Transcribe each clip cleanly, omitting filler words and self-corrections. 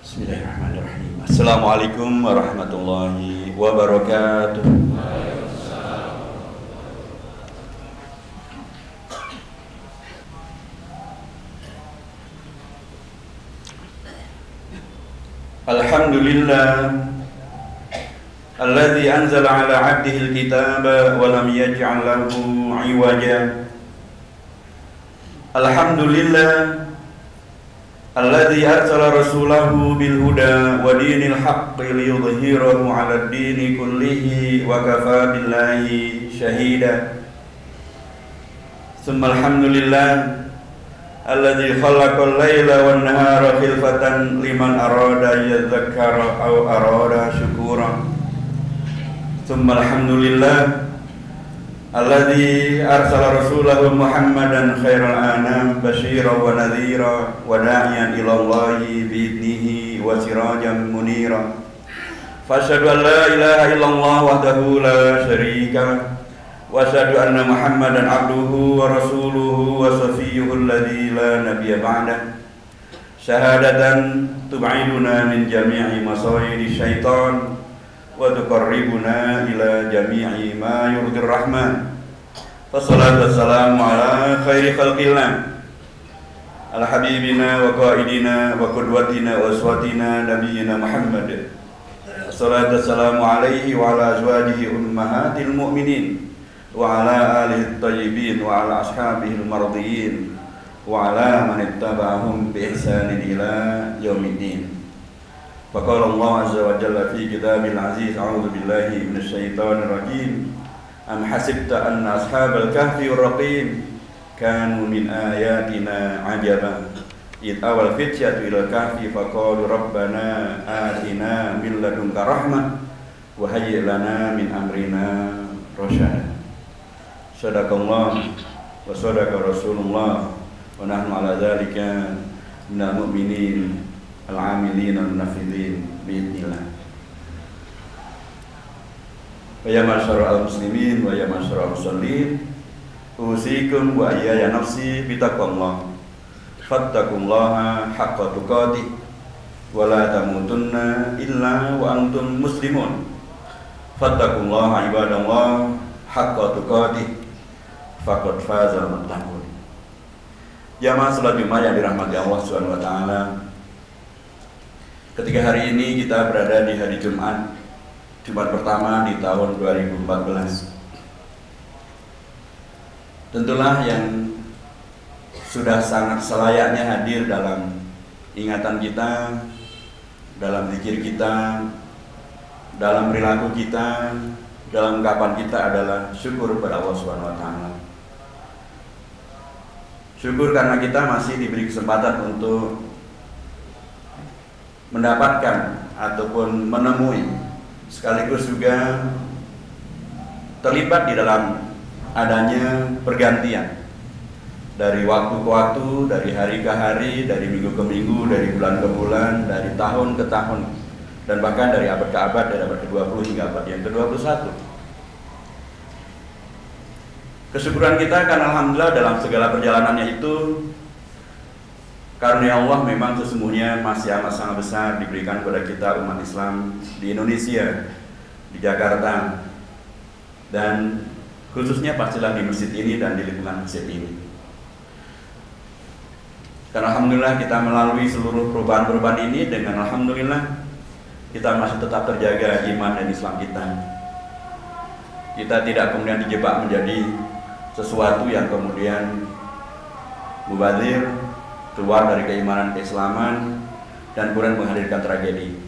Bismillahirrahmanirrahim. Assalamualaikum warahmatullahi wabarakatuh. Alhamdulillah alladzi anzala ala 'abdihi al-kitaba wa lam yaj'al lahu 'iwaja. Alhamdulillah alladzi arsala rasulahu bil huda wa dinil haqqi liyudhhirahu 'ala ad-dini kullihi wa kafa billahi shahida. Tsumma alhamdulillah alladzi khalaqal laila wan nahara khilfatan liman arada yadhakkara aw arada syukura. Tsumma alhamdulillah alladzi arsala rasulahu Muhammadan khairal anam basyiran wa nadhira wa da'iyan ila Allahi bi idnihi wa sirajan munira. Fa asyhadu an la ilaha illallah wahdahu la syarika lah wa asyhadu anna Muhammadan abduhu wa rasuluhu wa safiyyuhu alladzi la nabiyya ba'dah. Syahadatan tub'iduna min jami'i masayidi syaitan wa tuqarribuna ila jami'i ma yurdir rahman. Wassalatu wassalamu ala khairi khalqillah ala habibina wa qaidina wa qudwatina wa uswatina nabiyyina Muhammad. Wassalatu wassalamu alaihi wa ala azwajihi ummahatil mu'minin wa ala alihi tayyibin wa ala ashabihi al-mardiyin wa ala man ittaba'ahum bi ihsanin ila yaumiddin. Faqala Allah azza wa jalla fi kitabil aziz, a'udzu billahi minasy syaithanir rajim. Am hasibta anna ashabal kahfi war-raqim kanu min ayatina ajaba id awal fityatu ila kahfi faqalu rabbana atina min ladunka rahmah wa hayyi lana min amrina rasyada. Sadaqallah wa sadaqa Rasulullah wa nahnu ala dzalika minal mu'minin al-amilin al-nafidin bi'idnillah. Wa ya masyara'al muslimin wa ya masyara'al musallin, usikum wa iyaya nafsi bitaqwallah. Fattaqullaha haqqa tuqatih wa la tamutunna illa wa antum muslimun. Fattaqullaha ibadallah haqqa tuqatih faqad fazal muttaqun. Jamaah salat Jumat yang dirahmati Allah Subhanahu wa taala. Ketika hari ini kita berada di hari Jumat pertama di tahun 2014. Tentulah yang sudah sangat selayaknya hadir dalam ingatan kita, dalam zikir kita, dalam perilaku kita, dalam ungkapan kita adalah syukur kepada Allah Subhanahu wa taala. Syukur karena kita masih diberi kesempatan untuk mendapatkan ataupun menemui sekaligus juga terlibat di dalam adanya pergantian dari waktu ke waktu, dari hari ke hari, dari minggu ke minggu, dari bulan ke bulan, dari tahun ke tahun, dan bahkan dari abad ke abad, dari abad ke-20 hingga abad yang ke-21. Kesyukuran kita kan alhamdulillah dalam segala perjalanannya itu karunia Allah memang sesungguhnya masih amat sangat besar diberikan kepada kita umat Islam di Indonesia, di Jakarta, dan khususnya pastilah di masjid ini dan di lingkungan masjid ini. Karena alhamdulillah kita melalui seluruh perubahan-perubahan ini dengan alhamdulillah kita masih tetap terjaga iman dan Islam kita. Kita tidak kemudian dijebak menjadi sesuatu yang kemudian mubazir, keluar dari keimanan keislaman dan kemudian menghadirkan tragedi,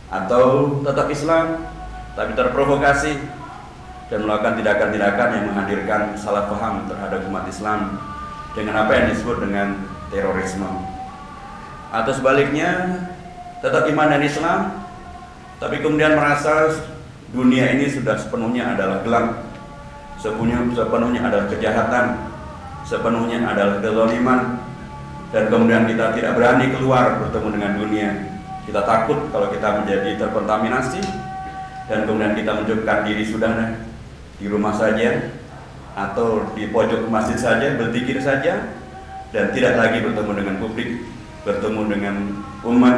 atau tetap Islam tapi terprovokasi dan melakukan tindakan-tindakan yang menghadirkan salah paham terhadap umat Islam dengan apa yang disebut dengan terorisme, atau sebaliknya tetap iman dan Islam tapi kemudian merasa dunia ini sudah sepenuhnya adalah gelap, sepenuhnya adalah kejahatan, sepenuhnya adalah kezaliman, dan kemudian kita tidak berani keluar bertemu dengan dunia. Kita takut kalau kita menjadi terkontaminasi, dan kemudian kita mencukupkan diri sudah di rumah saja atau di pojok masjid saja, berzikir saja, dan tidak lagi bertemu dengan publik, bertemu dengan umat,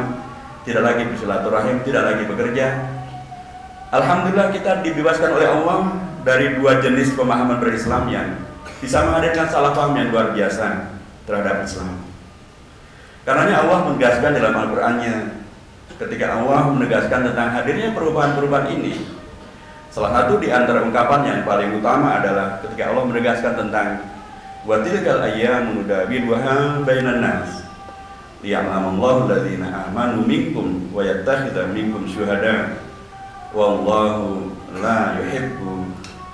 tidak lagi bersilaturahim, tidak lagi bekerja. Alhamdulillah kita dibebaskan oleh Allah dari dua jenis pemahaman berislam yang bisa menghadirkan salah paham yang luar biasa terhadap Islam. Karenanya Allah menegaskan dalam Al-Qur'annya, ketika Allah menegaskan tentang hadirnya perubahan-perubahan ini, salah satu di antara ungkapan yang paling utama adalah ketika Allah menegaskan tentang wa tilkal ayyamu nudawiluha bainan nas liya'lamallahu alladziina aamanu minkum wa yattakhidha minkum syuhada wallahu la yuhibbu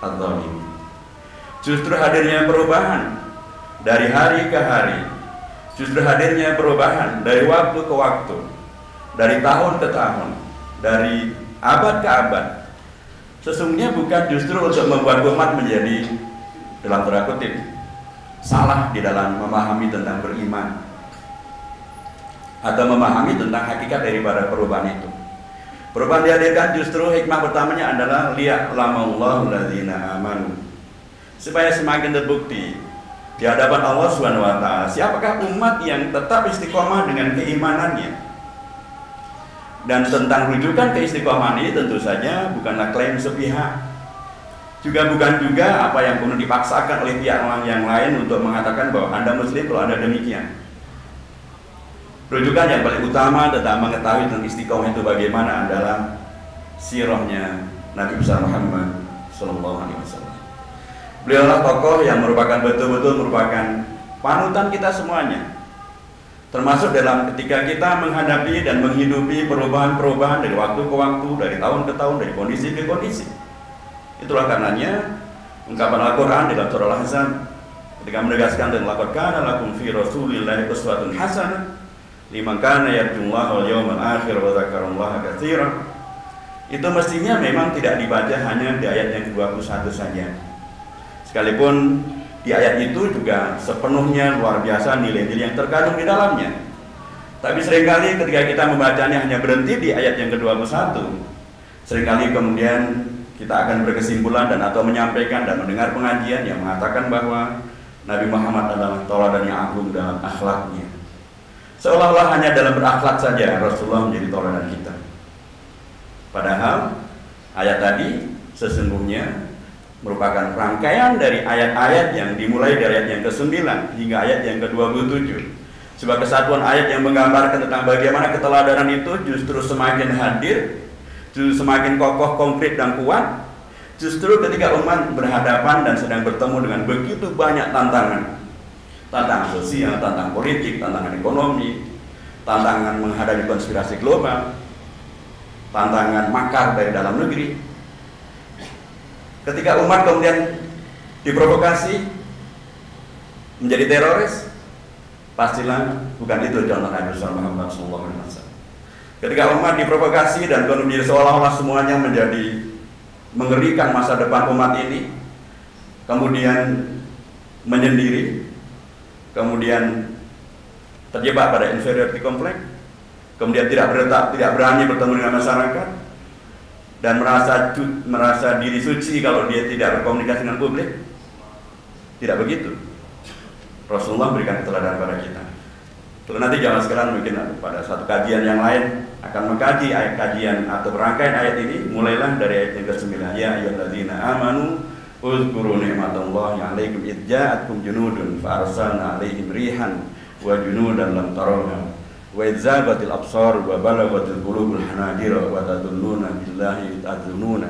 adh-dhalimin. Justru hadirnya perubahan dari hari ke hari, justru hadirnya perubahan dari waktu ke waktu, dari tahun ke tahun, dari abad ke abad, sesungguhnya bukan justru untuk membuat umat menjadi dalam tanda kutip salah di dalam memahami tentang beriman atau memahami tentang hakikat daripada perubahan itu. Perubahan dihadirkan justru hikmah pertamanya adalah liya'lamallahu alladziina amanu, supaya semakin terbukti di hadapan Allah Subhanahu wa taala siapakah umat yang tetap istiqomah dengan keimanannya. Dan tentang rujukan keistiqomahan ini tentu saja bukanlah klaim sepihak, juga bukan juga apa yang kemudian dipaksakan oleh pihak yang lain untuk mengatakan bahwa Anda Muslim kalau Anda demikian. Rujukan yang paling utama tentang mengetahui tentang istiqomah itu bagaimana adalah sirahnya Nabi besar Muhammad Sallallahu Alaihi Wasallam. Beliaulah tokoh yang merupakan betul-betul merupakan panutan kita semuanya, termasuk dalam ketika kita menghadapi dan menghidupi perubahan-perubahan dari waktu ke waktu, dari tahun ke tahun, dari kondisi ke kondisi. Itulah karenanya ungkapan Al-Quran dalam surah Al-Ahzab ketika menegaskan dan laqad kana lakum fi rasulillahi uswatun hasanah liman kana yarjullaha wal yawmal akhir wa dzakarallaha katsiran. Itu mestinya memang tidak dibaca hanya di ayat yang ke-21 saja. Sekalipun di ayat itu juga sepenuhnya luar biasa nilai-nilai yang terkandung di dalamnya. Tapi seringkali ketika kita membacanya hanya berhenti di ayat yang ke-21, seringkali kemudian kita akan berkesimpulan dan atau menyampaikan dan mendengar pengajian yang mengatakan bahwa Nabi Muhammad adalah tauladan yang agung dalam akhlaknya. Seolah-olah hanya dalam berakhlak saja Rasulullah menjadi tauladan kita. Padahal ayat tadi sesungguhnya merupakan rangkaian dari ayat-ayat yang dimulai dari ayat yang ke-9 hingga ayat yang ke-27. Sebuah kesatuan ayat yang menggambarkan tentang bagaimana keteladanan itu justru semakin hadir, justru semakin kokoh, konkret dan kuat. Justru ketika umat berhadapan dan sedang bertemu dengan begitu banyak tantangan, tantangan sosial, tantangan politik, tantangan ekonomi, tantangan menghadapi konspirasi global, tantangan makar dari dalam negeri. Ketika umat kemudian diprovokasi menjadi teroris, pastilah bukan itu contoh Nabi Muhammad SAW. Ketika umat diprovokasi dan kemudian seolah-olah semuanya menjadi mengerikan masa depan umat ini, kemudian menyendiri, kemudian terjebak pada inferiority complex, kemudian tidak berani bertemu dengan masyarakat, dan merasa diri suci kalau dia tidak berkomunikasi dengan publik. Tidak begitu. Rasulullah berikan keteladanan pada kita. Kalau nanti jangan sekarang mungkin pada satu kajian yang lain akan mengkaji ayat kajian atau rangkaian ayat ini, mulailah dari ayat yang ke-9. Ya ayyuhalladzina amanu uzkuru ni'matallahi 'alaikum idh ja'atkum junudun fa arsalna 'alaihim rihan wa junudan lam tarawha wa idzagatil absar wa balagatil qulubul hanajira wa tadunnuna billahi ta'dununa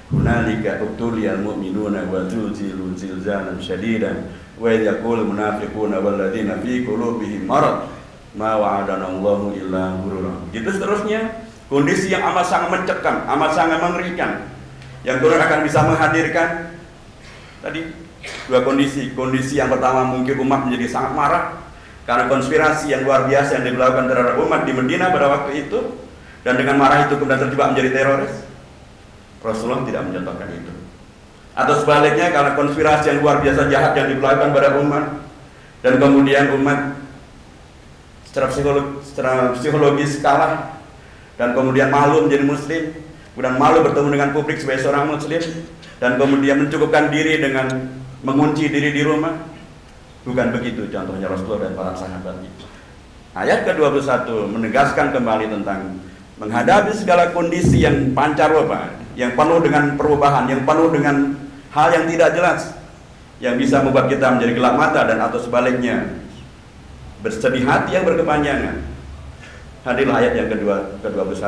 hunalika ubtuliyal mu'minuna wa zulzilu zilzalan syadidan wa yaqulu munafiquna wal ladzina fi qulubihim marad ma wa'adana Allahu illa ghurura. Gitu seterusnya, kondisi yang amat sangat mencekam, amat sangat mengerikan, yang Quran akan bisa menghadirkan tadi dua kondisi. Kondisi yang pertama, mungkin umat menjadi sangat marah karena konspirasi yang luar biasa yang dilakukan terhadap umat di Madinah pada waktu itu, dan dengan marah itu kemudian terjebak menjadi teroris. Rasulullah tidak mencontohkan itu. Atau sebaliknya, karena konspirasi yang luar biasa jahat yang dilakukan pada umat, dan kemudian umat secara psikologis kalah, dan kemudian malu menjadi muslim, kemudian malu bertemu dengan publik sebagai seorang muslim, dan kemudian mencukupkan diri dengan mengunci diri di rumah. Bukan begitu contohnya Rasulullah dan para sahabatnya. Ayat ke-21 menegaskan kembali tentang menghadapi segala kondisi yang pancaroba, yang penuh dengan perubahan, yang penuh dengan hal yang tidak jelas, yang bisa membuat kita menjadi gelap mata dan atau sebaliknya bersedih hati yang berkepanjangan. Hadirlah ayat yang ke-21.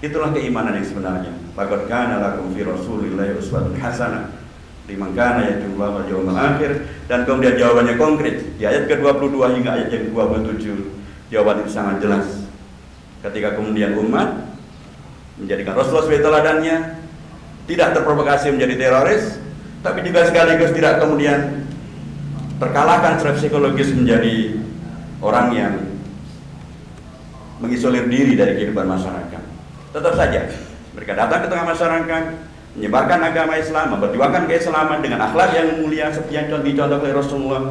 Itulah keimanan yang sebenarnya. Laqad kana lakum fi Rasulillahi uswatun hasanah liman kana yarjullaha wal yawmal akhir. Dan kemudian jawabannya konkret di ayat ke-22 hingga ayat yang ke-27. Jawaban itu sangat jelas. Ketika kemudian umat menjadikan Rasulullah sebagai teladannya, tidak terprovokasi menjadi teroris, tapi juga sekaligus tidak kemudian terkalahkan secara psikologis menjadi orang yang mengisolir diri dari kehidupan masyarakat. Tetap saja mereka datang ke tengah masyarakat, menyebarkan agama Islam, memperjuangkan keislaman dengan akhlak yang mulia seperti yang dicontoh oleh Rasulullah.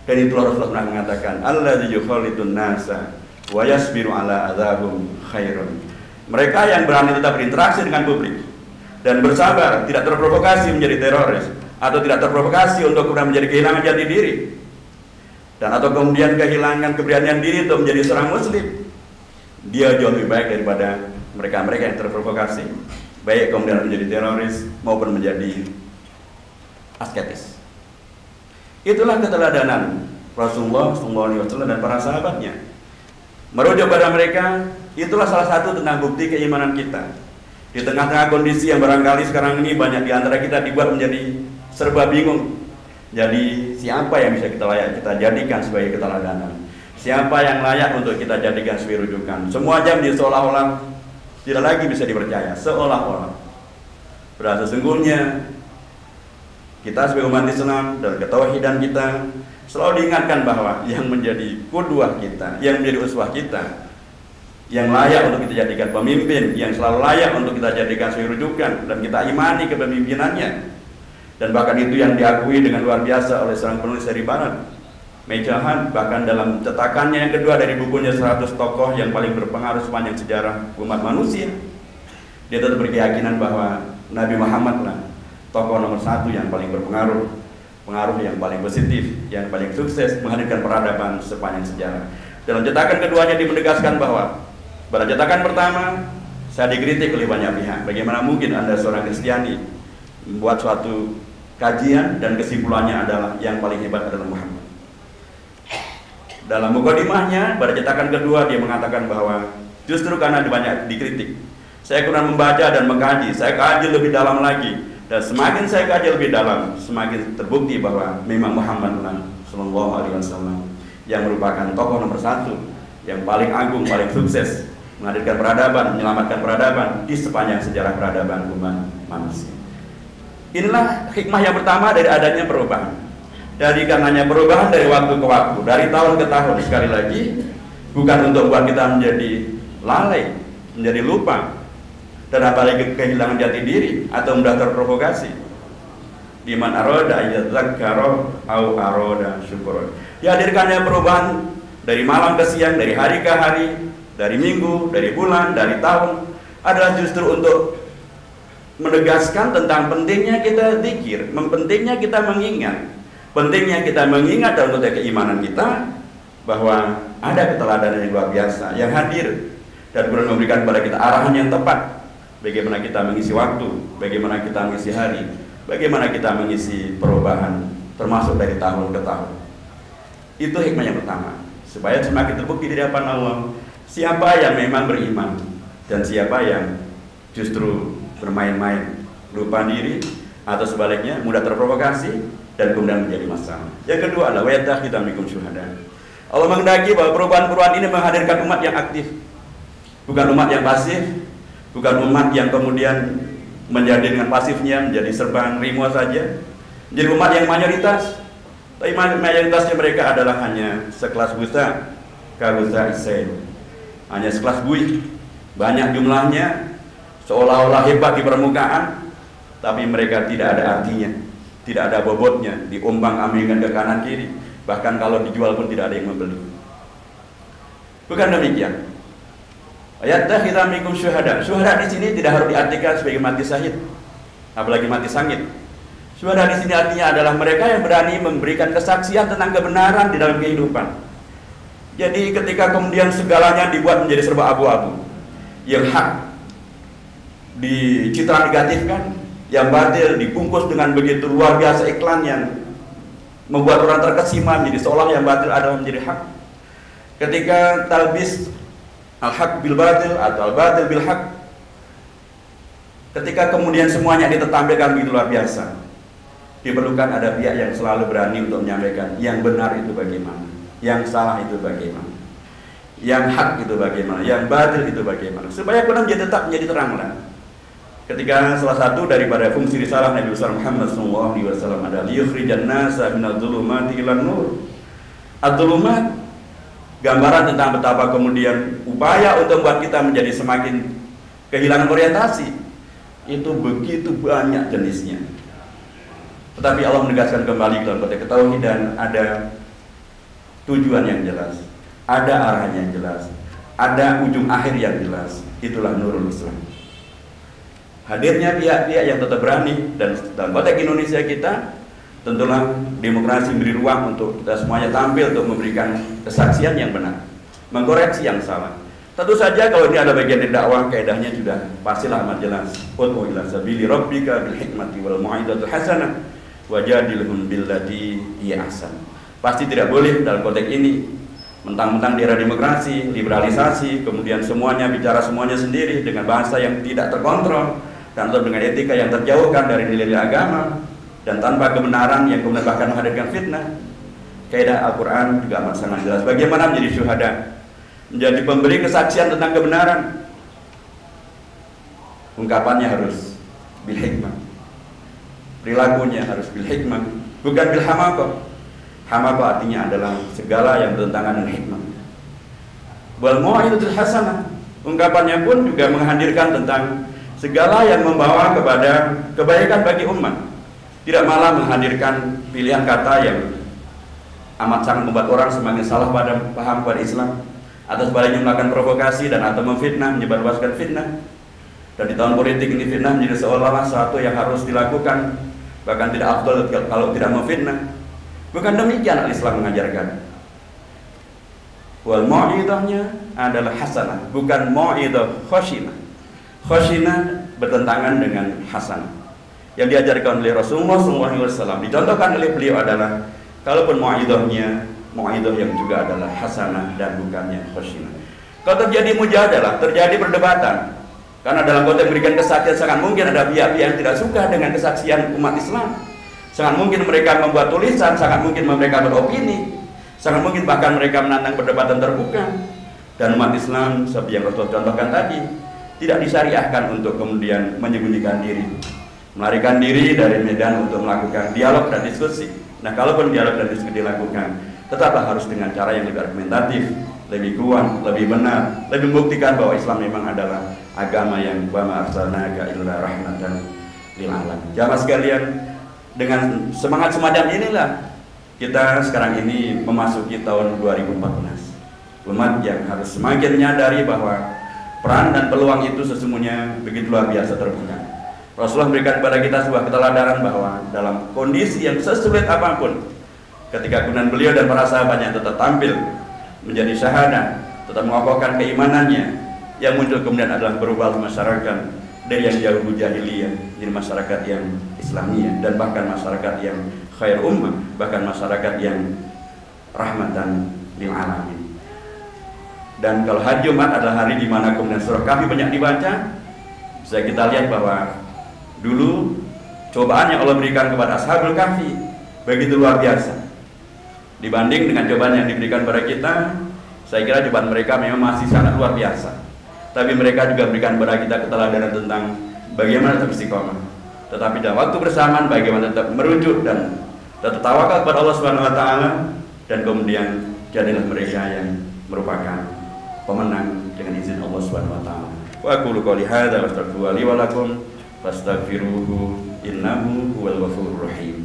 Dan itulah Rasulullah pernah mengatakan, alladzi yukhalitun nasa wa yasbiru ala adzabum khairun. Mereka yang berani tetap berinteraksi dengan publik dan bersabar, tidak terprovokasi menjadi teroris atau tidak terprovokasi untuk kemudian menjadi kehilangan jati diri dan atau kemudian kehilangan keberanian diri untuk menjadi seorang muslim, dia jauh lebih baik daripada mereka-mereka yang terprovokasi, baik kemudian menjadi teroris maupun menjadi asketis. Itulah keteladanan Rasulullah SAW dan para sahabatnya. Merujuk pada mereka, itulah salah satu tentang bukti keimanan kita. Di tengah-tengah kondisi yang barangkali sekarang ini banyak di antara kita dibuat menjadi serba bingung. Jadi siapa yang bisa kita jadikan sebagai keteladanan? Siapa yang layak untuk kita jadikan sebagai rujukan? Semua jam seolah-olah tidak lagi bisa dipercaya, seolah-olah. Padahal sesungguhnya kita sebagai umat Islam dan ketauhidan kita selalu diingatkan bahwa yang menjadi qudwah kita, yang menjadi uswah kita, yang layak untuk kita jadikan pemimpin, yang selalu layak untuk kita jadikan sebagai rujukan dan kita imani kepemimpinannya. Dan bahkan itu yang diakui dengan luar biasa oleh seorang penulis dari Barat, Mejahan, bahkan dalam cetakannya yang kedua dari bukunya 100 tokoh yang paling berpengaruh sepanjang sejarah umat manusia, dia tetap berkeyakinan bahwa Nabi Muhammad lah tokoh nomor 1 yang paling berpengaruh, pengaruh yang paling positif, yang paling sukses menghadirkan peradaban sepanjang sejarah. Dalam cetakan keduanya dia menegaskan bahwa pada cetakan pertama saya dikritik oleh banyak pihak, bagaimana mungkin Anda seorang Kristiani membuat suatu kajian dan kesimpulannya adalah yang paling hebat adalah Muhammad. Dalam mukadimahnya pada cetakan kedua dia mengatakan bahwa justru karena banyak dikritik, saya kurang membaca dan mengkaji, saya kaji lebih dalam lagi. Dan semakin saya kaji lebih dalam, semakin terbukti bahwa memang Muhammad Sallallahu Alaihi Wasallam yang merupakan tokoh nomor 1, yang paling agung, paling sukses menghadirkan peradaban, menyelamatkan peradaban di sepanjang sejarah peradaban umat manusia. Inilah hikmah yang pertama dari adanya perubahan. Dari karenanya perubahan dari waktu ke waktu, dari tahun ke tahun, sekali lagi bukan untuk buat kita menjadi lalai, menjadi lupa, dan apalagi kehilangan jati diri atau mudah terprovokasi. Liman aroda yadzakkara au aroda syukur. Dihadirkannya perubahan dari malam ke siang, dari hari ke hari, dari minggu, dari bulan, dari tahun adalah justru untuk menegaskan tentang pentingnya kita zikir, pentingnya kita mengingat, pentingnya kita mengingat dalam konteks keimanan kita bahwa ada keteladanan yang luar biasa yang hadir dan kemudian memberikan kepada kita arahan yang tepat. Bagaimana kita mengisi waktu, bagaimana kita mengisi hari, bagaimana kita mengisi perubahan, termasuk dari tahun ke tahun. Itu hikmah yang pertama, supaya semakin terbukti di hadapan Allah siapa yang memang beriman dan siapa yang justru bermain-main, lupa diri, atau sebaliknya mudah terprovokasi dan kemudian menjadi masalah. Yang kedua adalah wayattakhidha minkum syuhada. Allah menghendaki bahwa perubahan-perubahan ini menghadirkan umat yang aktif, bukan umat yang pasif. Bukan umat yang kemudian menjadi dengan pasifnya menjadi serba nerima saja, menjadi umat yang mayoritas, tapi mayoritasnya mereka adalah hanya sekelas buta, kabuta isain, hanya sekelas buih, banyak jumlahnya, seolah-olah hebat di permukaan, tapi mereka tidak ada artinya, tidak ada bobotnya, diombang-ambingkan ke kanan kiri, bahkan kalau dijual pun tidak ada yang membeli. Bukan demikian. Ayattakhidha minkum syuhada. Syuhada di sini tidak harus diartikan sebagai mati syahid, apalagi mati sangit. Syuhada di sini artinya adalah mereka yang berani memberikan kesaksian tentang kebenaran di dalam kehidupan. Jadi ketika kemudian segalanya dibuat menjadi serba abu-abu, yang hak dicitra negatifkan, yang batil dibungkus dengan begitu luar biasa iklan yang membuat orang terkesima menjadi seolah yang batil adalah menjadi hak. Ketika talbis al-haq bil batil atau al-batil bil haq, ketika kemudian semuanya ditampilkan begitu luar biasa, diperlukan ada pihak yang selalu berani untuk menyampaikan yang benar itu bagaimana, yang salah itu bagaimana, yang hak itu bagaimana, yang batil itu bagaimana, supaya Quran tetap menjadi terang. Ketika salah satu daripada fungsi risalah Nabi besar Muhammad SAW adalah liyukhrijan nasa minadh dhulumati ilan nur. Adz-dhulumat, gambaran tentang betapa kemudian upaya untuk membuat kita menjadi semakin kehilangan orientasi itu begitu banyak jenisnya. Tetapi Allah menegaskan kembali dalam konteks ketauhidan ada tujuan yang jelas, ada arahan yang jelas, ada ujung akhir yang jelas. Itulah nurul Islam. Hadirnya pihak-pihak yang tetap berani, dan dalam konteks Indonesia kita tentulah demokrasi beri ruang untuk kita semuanya tampil untuk memberikan kesaksian yang benar, mengkoreksi yang salah. Tentu saja kalau ini ada bagian dari dakwah, kaidahnya sudah pastilah amat jelas. Ud'u ila sabili rabbika bil hikmati wal mau'izatil hasanah wajadilhum billati hiya ahsan. Pasti tidak boleh dalam konteks ini mentang-mentang di era demokrasi, liberalisasi, kemudian semuanya bicara semuanya sendiri dengan bahasa yang tidak terkontrol dan atau dengan etika yang terjauhkan dari nilai-nilai agama dan tanpa kebenaran yang kemudian bahkan menghadirkan fitnah. Kaidah Al-Quran juga amat sangat jelas bagaimana menjadi syuhada, menjadi pemberi kesaksian tentang kebenaran. Ungkapannya harus bil hikmah, perilakunya harus bil hikmah, bukan bil hamaqah. Hamaqah artinya adalah segala yang bertentangan dengan hikmah. Wal mau'izatul hasanah, ungkapannya pun juga menghadirkan tentang segala yang membawa kepada kebaikan bagi umat, tidak malah menghadirkan pilihan kata yang amat sangat membuat orang semakin salah pada paham pada Islam, atau sebaliknya melakukan provokasi dan atau memfitnah, menyebarluaskan fitnah. Dan di tahun politik ini fitnah menjadi seolah-olah sesuatu yang harus dilakukan, bahkan tidak afdal kalau tidak memfitnah. Bukan demikian Al-Islam mengajarkan. Wal mau'izahnya adalah hasanah, bukan mau'izah khashinah. Khashinah bertentangan dengan hasanah. Yang diajarkan oleh Rasulullah SAW, dicontohkan oleh beliau adalah kalaupun mau'izahnya mau'izah yang juga adalah hasanah dan bukannya khashinah. Kalau terjadi mujadalah, terjadi perdebatan, karena dalam konteks memberikan kesaksian sangat mungkin ada pihak-pihak yang tidak suka dengan kesaksian umat Islam. Sangat mungkin mereka membuat tulisan, sangat mungkin mereka beropini, sangat mungkin bahkan mereka menantang perdebatan terbuka. Dan umat Islam seperti yang Rasul contohkan tadi, tidak disyariahkan untuk kemudian menyembunyikan diri, melarikan diri dari medan untuk melakukan dialog dan diskusi. Nah, kalaupun dialog dan diskusi dilakukan, tetaplah harus dengan cara yang lebih argumentatif, lebih kuat, lebih benar, lebih membuktikan bahwa Islam memang adalah agama yang wa ma arsalnaka illa rahmatan lil alamin. Jamaah sekalian, dengan semangat semacam inilah kita sekarang ini memasuki tahun 2014. Umat yang harus semakin menyadari bahwa peran dan peluang itu sesungguhnya begitu luar biasa terbuka. Rasulullah memberikan kepada kita sebuah keteladanan bahwa dalam kondisi yang sesulit apapun, ketika kemudian beliau dan para sahabatnya tetap tampil menjadi syahadah, tetap mengokohkan keimanannya, yang muncul kemudian adalah berubah masyarakat dari yang jauh jahiliyah jadi masyarakat yang Islamiyah, dan bahkan masyarakat yang khair ummah, bahkan masyarakat yang rahmatan lil alamin. Dan kalau hari Jumat adalah hari di mana kemudian surah Kahfi banyak dibaca, bisa kita lihat bahwa dulu cobaan yang Allah berikan kepada Ashabul Kahfi begitu luar biasa dibanding dengan cobaan yang diberikan kepada kita. Saya kira cobaan mereka memang masih sangat luar biasa, tapi mereka juga berikan kepada kita keteladanan tentang bagaimana tetap istiqomah, tetapi dalam waktu bersamaan bagaimana tetap merujuk dan tetap tawakal kepada Allah Subhanahu wa taala, dan kemudian jadilah mereka yang merupakan pemenang dengan izin Allah Subhanahu wa taala. Wa aqulu qouli hadza wa astaghfiru li wa lakum fastaghfiruhu innahu huwal ghafurur rahim.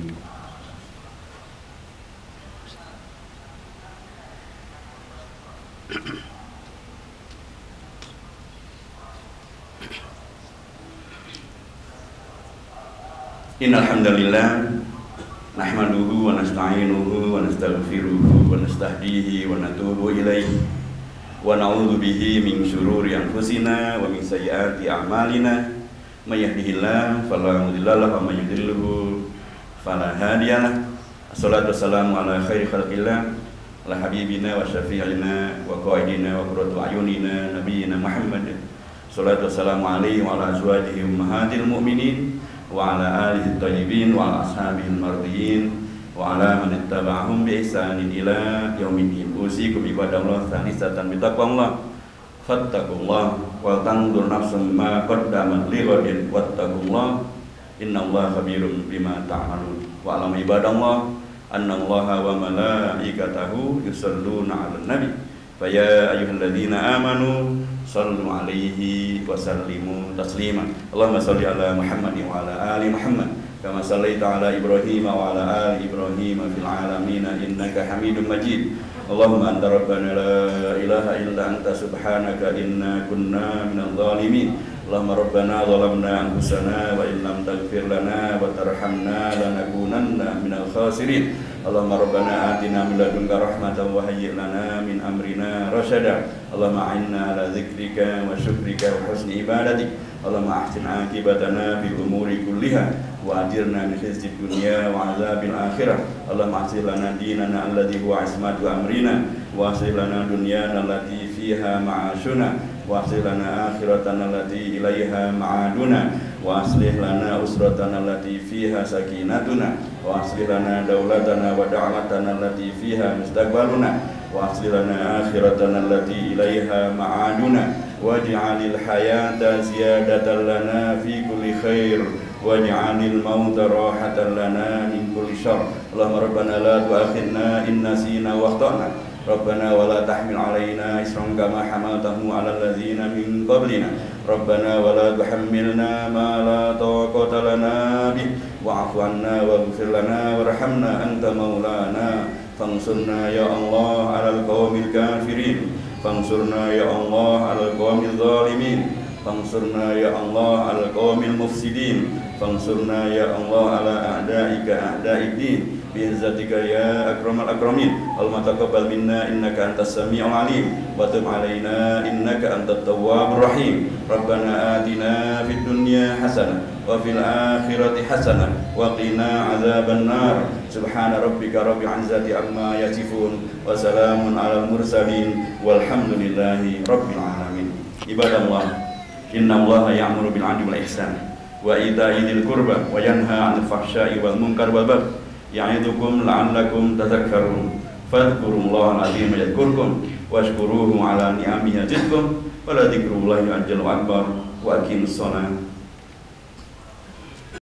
Innal hamdalillah Nahmaduhu wa nasta'inuhu wa nastaghfiruhu wa nastahdihi wa natubu ilaihi wa na'udzu bihi min syururi anfusina wa min sayyiati a'malina may yahdihillahu fala mudilla lahu wa may yudlilhu fala hadiyalah. Assalatu wassalamu ala khairi khalqillah ala habibina wa syafi'ina wa qaidina wa qurratu ayunina nabiyina Muhammad. Assalatu wassalamu alaihi wa ala azwajihi ummahatil mu'minin wa ala alihi thayyibin wa ala ashabihi mardiyin wa ala man ittaba'ahum bi ihsanin ila yaumiddin. Usikum ibadallah thanisatan bi taqwallah fattaqullah wa tanzur nafsum ma qaddamat lighadin wattaqullah innallaha khabirum bima ta'malun. Wa alam ibadallah annallaha wa malaikatahu yusholluna 'alan nabi fa ya ayyuhalladzina amanu sallu alaihi wa sallimu taslima. Allahumma salli ala Muhammadin wa ala ali Muhammad kama sallaita ala Ibrahim wa ala ali Ibrahim fil alamin innaka Hamidum Majid. Allahumma anta rabbana la ilaha illa anta subhanaka inna kunna minadh dhalimin. Allahumma rabbana zalamna anfusana wa in lam taghfir lana wa tarhamna lanakunanna minal khasirin. Allahumma rabbana atina min ladunka rahmatan wa hayyi' lana min amrina rasyada. Allahumma a'inna ala dzikrika wa syukrika wa husni ibadatik. Allahumma ahsin aqibatana fil umuri kulliha wa ajirna min khizyid dunya wa 'adzabil akhirah. Allahumma aslih lana dinana alladzi huwa ismatu amrina wa aslih lana dunyana allati fiha ma'ashuna wa aslih lana akhiratana allati ilaiha ma'aduna wa aslih lana usratana allati fiha sakinatuna wa aslih lana daulatana wa da'watana allati fiha mustaqbaluna wa aslih lana akhiratana allati ilaiha ma'aduna waj'alil hayata ziyadatan lana fi kulli khair waj'alil mauta rahatan lana min kulli syarr. Allahumma rabbana la tu'akhidna in nasina wa akhtana. Rabbana wa la tahmil alaina isran kama hamaltahu ala alladzina min qablina. Rabbana wa la tuhammilna ma la taqata lana bih wa'fu 'anna waghfir lana warhamna anta maulana fansurna ya Allah 'alal qaumil kafirin fansurna ya Allah 'alal qaumil zalimin fansurna ya Allah 'alal qaumil mufsidin fansurna ya Allah 'ala a'daika a'da'id-din bi'izzatika ya akramal akramin. Allahumma taqabbal minna innaka antas sami'ul alim wa tub 'alaina innaka antat tawwabur rahim. Rabbana atina fid dunya hasanah wa fil akhirati hasanah wa qina 'adzaban nar. Subhana rabbika rabbil 'izzati amma yasifun wa salamun 'alal mursalin walhamdulillahi rabbil alamin. Ibadallah, innallaha ya'muru bil 'adli wal ihsan wa ita'i dzil qurba wa yanha 'anil fahsya'i wal munkar wal baghi ya'idukum la'allakum tadhakkarun. Fadhkurullaha al-'azima yadhkurkum washkuruhu 'ala ni'amihi yazidkum wa la dzikrullahi akbar wa aqimus shalah.